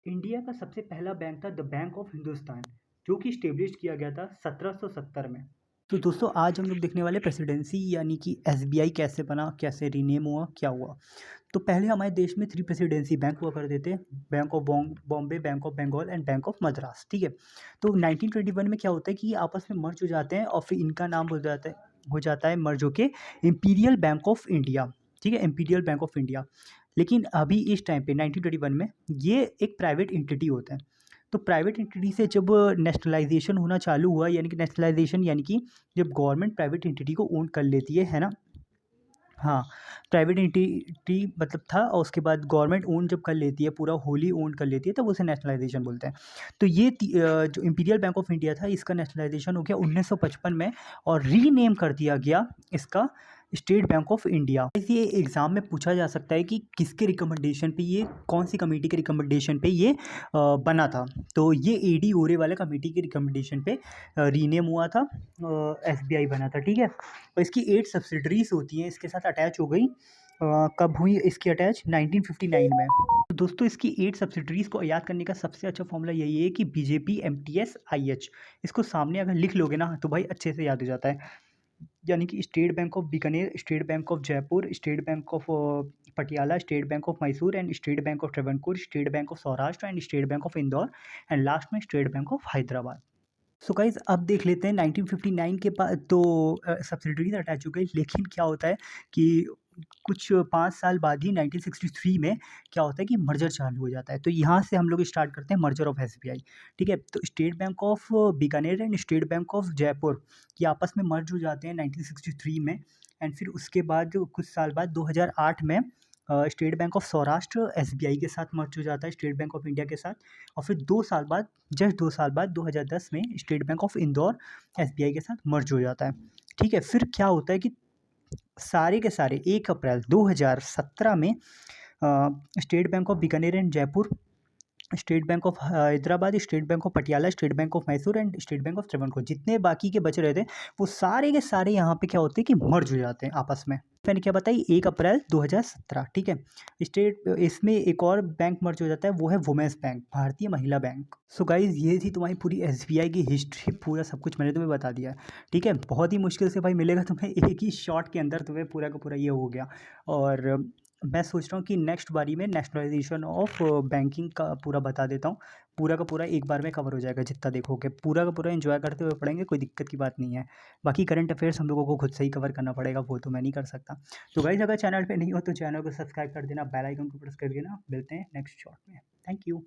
India का सबसे पहला बैंक था द बैंक ऑफ हिंदुस्तान, जो कि स्टेब्लिश किया गया था 1770 में। तो दोस्तों आज हम लोग देखने वाले प्रेसिडेंसी यानी कि एसबीआई कैसे बना, कैसे रीनेम हुआ, क्या हुआ। तो पहले हमारे देश में 3 प्रेसिडेंसी बैंक हुआ करते थे। Bank of Bombay, bank of Bengal and bank of Madras, ठीक है। तो 1921 में क्या होता है कि ये आपस में मर्ज हो जाते हैं और फिर इनका नाम हो जाता है मर्ज होके इंपीरियल बैंक ऑफ इंडिया, ठीक है, इंपीरियल बैंक ऑफ इंडिया। लेकिन अभी इस टाइम पे 1921 में ये एक प्राइवेट एंटिटी होता है। तो प्राइवेट एंटिटी से जब नेशनलाइजेशन होना चालू हुआ, यानी कि नेशनलाइजेशन यानी कि जब गवर्नमेंट प्राइवेट एंटिटी को ओन कर लेती है ना। हाँ, प्राइवेट एंटिटी मतलब था और उसके बाद गवर्नमेंट ओन जब कर लेती है, पूरा होली ओन कर लेती है, तब उसे नेशनलाइजेशन बोलते हैं। तो ये जो इंपीरियल बैंक ऑफ इंडिया था, इसका नेशनलाइजेशन हो गया 1955 में और रीनेम कर दिया गया इसका स्टेट बैंक ऑफ इंडिया। ये एग्ज़ाम में पूछा जा सकता है कि किसके रिकमेंडेशन पे, ये कौन सी कमेटी के रिकमेंडेशन पे ये बना था। तो ये एडी ओरे वाला कमेटी के रिकमेंडेशन पे रीनेम हुआ था, एसबीआई बना था, ठीक है। और इसकी 8 सब्सिडरीज होती हैं, इसके साथ अटैच हो गई। कब हुई इसकी अटैच? 1959 में। तो दोस्तों इसकी 8 सब्सिडरीज को याद करने का सबसे अच्छा फॉर्मूला यही है कि बीजेपी एमटीएस आईएच। इसको सामने अगर लिख लोगे ना तो भाई अच्छे से याद हो जाता है। यानी कि State Bank of Bikaner, State Bank of Jaipur, State Bank of Patiala, State Bank of Mysore and State Bank of Travancore, State Bank of Saurashtra and State Bank of Indore and last में State Bank of Hyderabad. So guys अब देख लेते हैं 1959 के बाद तो सब्सिडरीज अटैच हो गई, लेकिन क्या होता है कि कुछ 5 साल बाद ही 1963 में क्या होता है कि मर्जर चालू हो जाता है। तो यहाँ से हम लोग स्टार्ट करते हैं मर्जर ऑफ एसबीआई, ठीक है। तो state Bank of Bikaner and State Bank of Jaipur ये आपस में मर्ज हो जाते हैं 1963 में। एंड फिर उसके बाद जो कुछ साल बाद 2008 में State Bank of Saurashtra SBI के साथ मर्ज हो जाता है, स्टेट बैंक ऑफ इंडिया के साथ। और फिर 2 साल बाद, जस्ट 2 साल बाद 2010 में State Bank of Indore SBI के साथ मर्ज हो जाता है, ठीक है। फिर क्या होता है कि सारे के सारे 1 अप्रैल 2017 में State Bank of Bikaner and Jaipur, State Bank of Hyderabad, state Bank of Patiala, State Bank of Mysore and State Bank of Travancore, जितने बाकी के बचे रहते हैं वो सारे के सारे यहाँ पे क्या होते हैं कि मर्ज हो जाते हैं आपस में। मैंने क्या बताई? 1 अप्रैल 2017, ठीक है। स्टेट इसमें एक और बैंक मर्ज हो जाता है, वो है वुमेन्स बैंक, भारतीय महिला बैंक। सो गाइज ये थी तुम्हारी पूरी एसबीआई की हिस्ट्री, पूरा सब कुछ मैंने तुम्हें बता दिया है, ठीक है। बहुत ही मुश्किल से भाई मिलेगा तुम्हें, एक ही शॉट के अंदर तुम्हें पूरा का पूरा ये हो गया। और मैं सोच रहा हूँ कि नेक्स्ट बारी में नेशनलाइजेशन ऑफ बैंकिंग का पूरा बता देता हूँ। पूरा का पूरा एक बार में कवर हो जाएगा, जितना देखोगे पूरा का पूरा एंजॉय करते हुए पढ़ेंगे, कोई दिक्कत की बात नहीं है। बाकी करंट अफेयर्स हम लोगों को खुद से ही कवर करना पड़ेगा, वो तो मैं नहीं कर सकता। तो गाइस अगर चैनल पे नहीं हो तो चैनल को सब्सक्राइब कर देना, बेल आइकन को प्रेस कर देना। मिलते हैं नेक्स्ट शॉट में। Thank you.